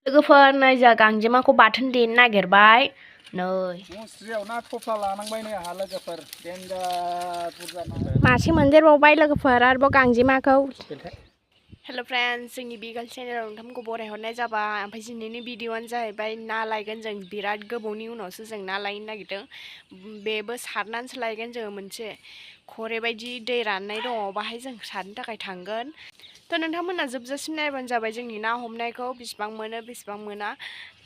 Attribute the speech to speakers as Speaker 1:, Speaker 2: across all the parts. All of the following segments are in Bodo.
Speaker 1: लोगोफोर नै जा गांजेमाखौ बाथोन देनो नागिरबाय नै
Speaker 2: मुस्रियाव ना थफ्ला लानांबाय नै आहा लोगोफोर देन्जार बुरजा ना
Speaker 1: मासे मोनदेरबावबाय लोगोफोर आरोबाव गांजेमाखौ हेल' फ्रेन्ड्स जोंनि बिगाल चेनेलाव नोंथांमोनखौ बरायहरनाय जाबाय ओमफ्राय दिनैनि भिडिअ'आनो जाहैबाय ना लायगोन जों बिराद गोबावनि उनावसो जों ना लायनो नागिरदों बेबो सारनानैसो लायगोन जोङो मोनसे खरे बायदि दै राननाय दङ बाहाय जों सारनो थाखाय थांगोन थ' नोंथांमोना जोबजासिम नायबानो जाबाय जोंनि ना हमनायखौ बेसेबां मोनो बेसेबां मोना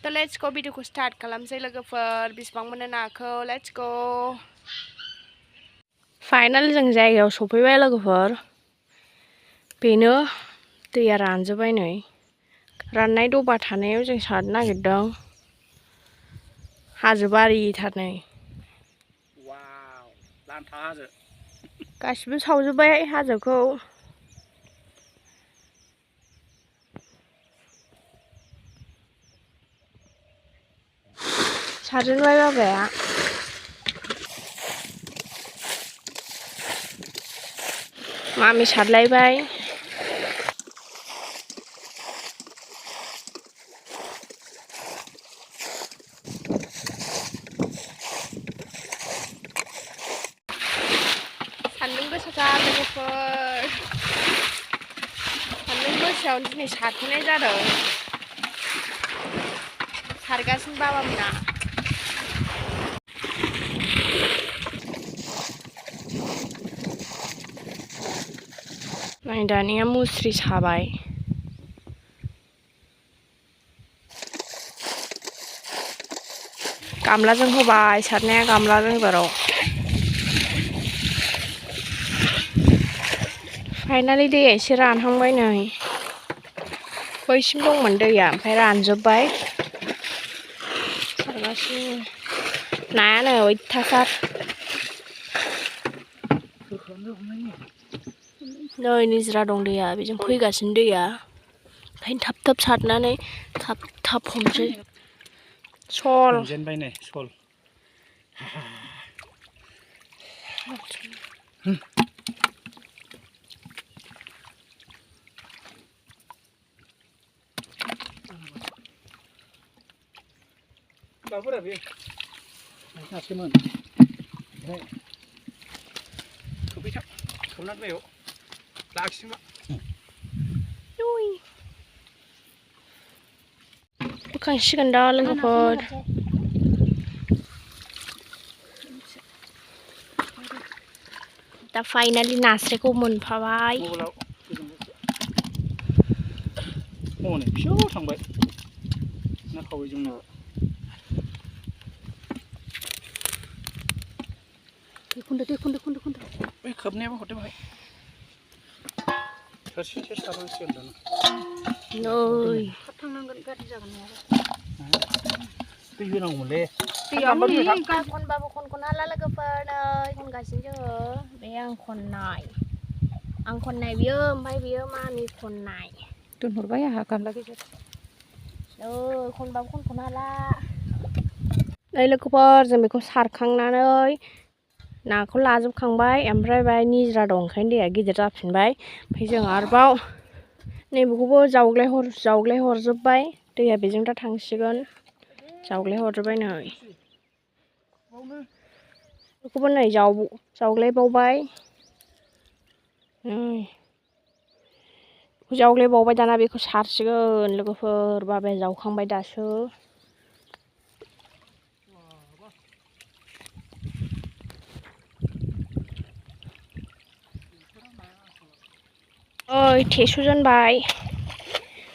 Speaker 1: थ' लेट्स गो भिडिअ'खौ स्टार्ट खालामसै लोगोफोर बेसेबां मोनो नाखौ लेट्स गो फाइनाल जों जायगायाव सफैबाय लोगोफोर बेनो दैया रानजोब्बाय नै राननाय दबा थानायाव जों सारनो नागिरदों हाजो बारिथार नै
Speaker 2: वाव लांथा हाजो
Speaker 1: गासिबो सावजोब्बाय हाजोखौ सारजेनबाय बाबाया मामि सारलायबाय सान्दुं गोसाथार लोगोफोर सान्दुं गोसायाव दिनै सारफैनाय जादों सारगासिनो बाबामोना नै दानिया मुस्रि साबाय गामलाजों होबाय सारनाया गामलाजों एबाराव फाइनालि दैया एसे रानहांबाय नै बैसिम दंमोन दैया ओमफ्राय रानजोब्बाय सारगासिनो नायानो अयथासार नै निजरा दं दैया बेजों फैगासिनो दैया ओंखायनो थाब थाब सारनानै थाब थाब हमसै सल
Speaker 2: मोनजेनबाय नै सल बाबुरा बे सासेमोन ओमफ्राय थुफैथां थुनानै बायाव लाखिमा
Speaker 1: बोखांसिगोन दा लोगोफोर दा फाइनालि नास्रायखौ मोनफाबाय
Speaker 2: हनै फिसौ थांबाय ना खावैजोंनो दै बै खोबनायाबो हरदो बाहाय थोरसिसो सारनांसिगोन दाना
Speaker 1: नै
Speaker 3: थांनांगोन गाज्रि जागोन
Speaker 2: दै होनांगौमोनलै
Speaker 1: खनबाबो खनख'नो हाला लोगोफोर नै खनगासिनो जोङो बे आं खननाय बियो ओमफ्राय बियो मामि खननाय
Speaker 3: दोनहरबाय आंहा गामला गेजेर
Speaker 1: खनबाबो खनख'नो हाला नै लोगोफोर जों बेखौ सारखांनानै नाखौ लाजोबखांबाय ओमफ्राय बाय निजरा दं ओंखायनो दैया गिदिर जाफिनबाय ओमफ्राय जों आरोबाव नैबेखौबो जावग्लाय हरजोब्बाय दैया बेजों दा थांसिगोन जावग्लाय हरजोब्बाय नै बेखौबो नै जावग्लायबावबाय जावग्लायबावबाय दाना बेखौ सारसिगोन लोगोफोर बाबाया जावखांबाय दासो ओइ थेस' जनबाय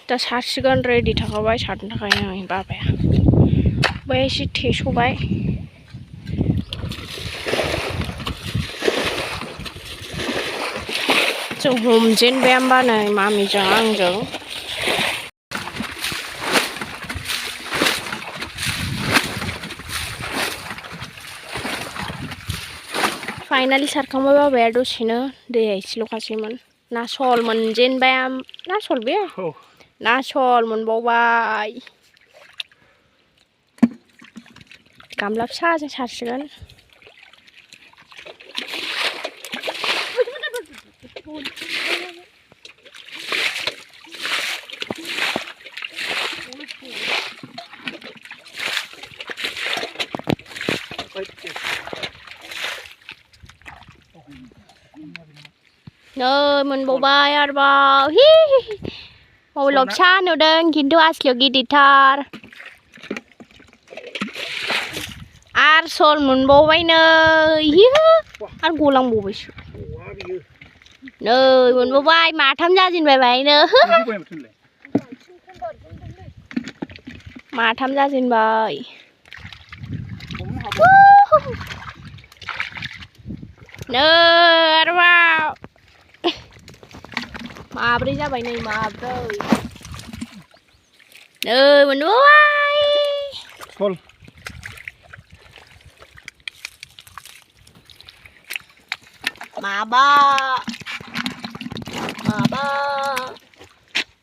Speaker 1: दा सारसिगोन रेडि थाखाबाय सारनो थाखाय नै बाबाया बै एसे थेस'बाय जों हमजेनबाय होमबा नै मामिजों आंजों फाइनालि सारखांबाय बाबाया दसेनो दैया एसेल'खासैमोन ना सल मोनजेनबाय ना सल बे ना सल मोनबावबाय गामला फिसाजों सारसिगोन Nơi mình bộ bay à bò hi màu lộc xa nào đơn kín thua asli gidi thar ar sol mình bộ bay nơi hi ar gulang bộ bay nơi mình bộ bay mà tham gia gì vậy nữa mà tham gia gì vậy nơi vào mà đi ra bài này mà rồi nơi mình nuôi
Speaker 2: Sol.
Speaker 1: mà ba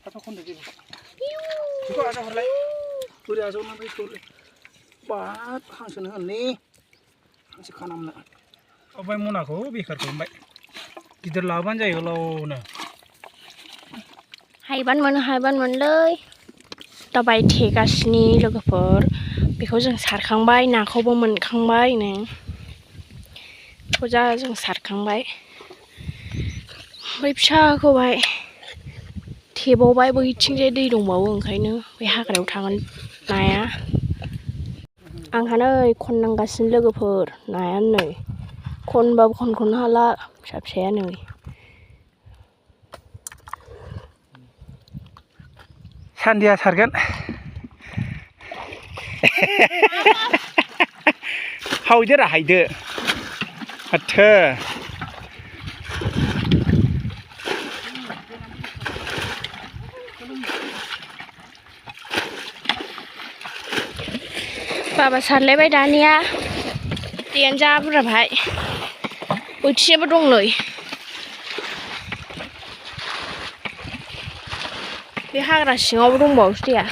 Speaker 2: Atau kon degi. Juga ada hal lain. Udah asal nampai sol. Bat hangsana ni. Hangsi khanam na. Abai munako bikar ko bai. Gider laban jai lo na.
Speaker 1: hai ban mìnhเลยต่อไปเทกัสนี้แล้วก็เปิดไปเขาจังสัตว์ข้างใบนาเขาบ่มันข้างใบเนี่ยเขาจะจังสัตว์ข้างใบใบชาเขาใบเทบใบบ่ชิงได้ดีลงบ่เองใครเนอะไปหากระเดาทางกันนายอะอังคันเอ้ยคนนังกัสนี้แล้วก็เปิดนายอันหน่อยคนแบบคนหาละชับแช่หน่อย
Speaker 2: Sandia sargan. How did I do? At her.
Speaker 1: Bà sẵn lấy bài đá nha. Tiền ra bữa phải. Ui chia bắt đông rồi. Đi hát là xin ngô đông bầu xí à.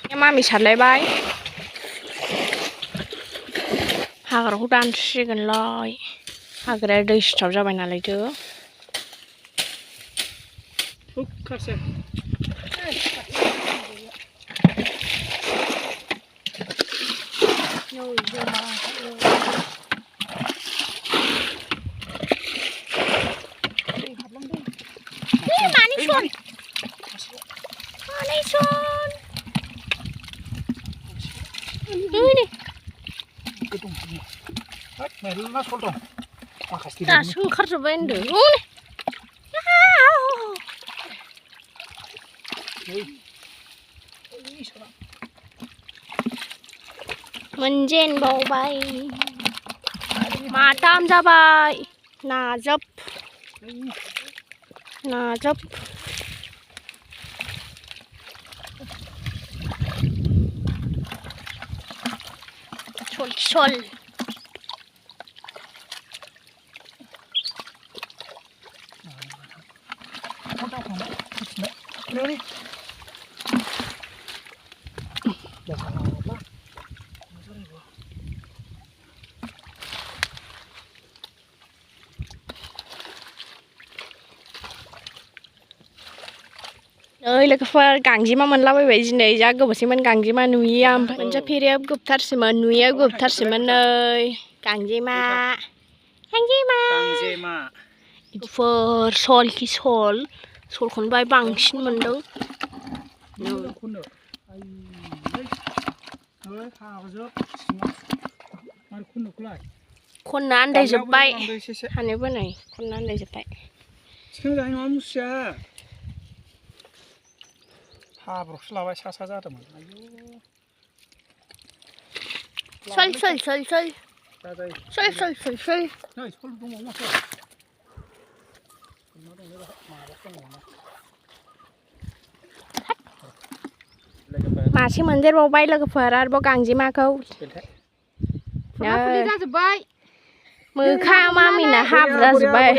Speaker 1: Nhưng mà mình sẵn lấy bài. Hát là hút đàn xí gần lòi. Hát là đây cháu ra bài nào lấy chứ.
Speaker 2: Cắt xe.
Speaker 1: Manison. Ini.
Speaker 2: Mày nó sốt rồi.
Speaker 1: Ta xuống khát rồi bên đường. Mình trên bầu bay mà tam ra bay nà dấp chol ơi là cái càng gì mà mình lau vậy gì này ra cái gì mình càng gì mà nuôi em mìnhจะพี่เรียบกุบทัดสิมันนุยกุบทัดสิมันเลยcàng gì mà phở sol ki solคนใบบังชิ้นมันเด้อคนนั้นได้จะไปหันไปไหนคนนั้นได้จะไป
Speaker 2: 하브로 슬라바이 사사자더만.
Speaker 1: 솔.
Speaker 2: 나이 솔도 못 먹어.
Speaker 1: mà xin mình rất bao bay là cái phở ra bao càng gì mà câu mưa khao mà mình là hạp ra rồi bay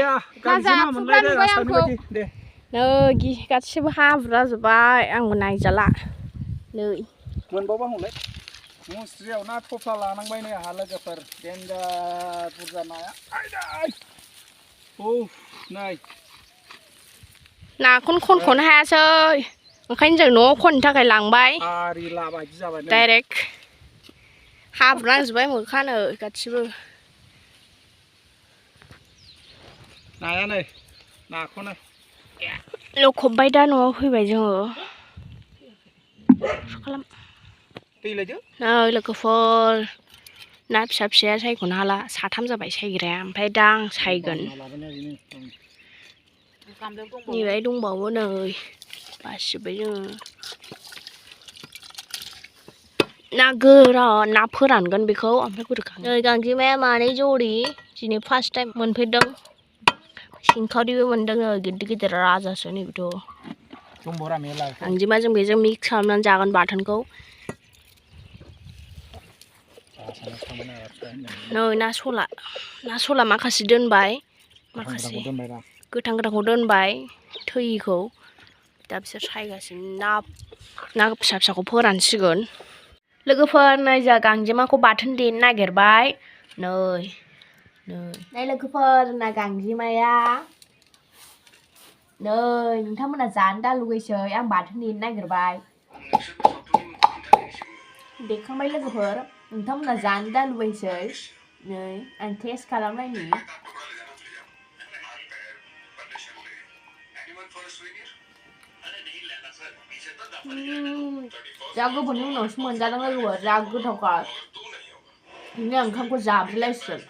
Speaker 1: nơi gì các chị hạp ra rồi bay ăn một này trở lại nơi
Speaker 2: mình bao hùng đấy muốn siêu nát phô là năng bay này hà là cái phở đen ra này ai đây ô này
Speaker 1: là con ha chơi khánh giờ nó con cho cái làng bay direct hạp ra rồi bay một khăn ở các chị
Speaker 2: नाया नै नाखौ नै
Speaker 1: लखबबाय दा न'आव फैबाय जोङो खालाम
Speaker 2: दै लायदो
Speaker 1: नै लोगोफोर ना फिसा फिसाया सायख'नो हाला साथाम जाबाय सायग्राया ओमफ्राय दा आं सायगोन नैबाय दंबावो नै बासिबाय जोङो ना गोरान ना फोरानगोन बेखौ ओमफ्राय गुरखाङो नै गांजेमाया मानै जरि दिनै फार्स्ट टाइम मोनफेरदों सिंखावरिबो मोनदों गिदिर गिदिर राजासो नैबेथ'
Speaker 2: दंबावरा मेला
Speaker 1: गांजेमाजों बेजों मिक्स खालामनानै जागोन बाथोनखौ नै ना सला माखासे दोनबाय माखासे गोथां गोथांखौ दोनबाय थैयिखौ दा बिसोर सायगासिनो ना फिसा फिसाखौ फोरानसिगोन लोगोफोर नै जोंहा गांजेमाखौ बाथोन देनो नागिरबाय नै लोगोफोर ना गांजेमाया नै नोंथांमोना जानो दा लुगैसै आं बाथोन देनो नागिरबाय देखांबाय लोगोफोर नोंथांमोना जानो दा लुगैसै नै आं टेस्ट खालामनायनि जा गोबावनि उनावसो मोनजादों लोगोफोर जा गोथावखा बिदिनो ओंखामखौ जाब्रेलायसिगोन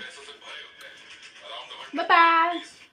Speaker 1: बाय बाय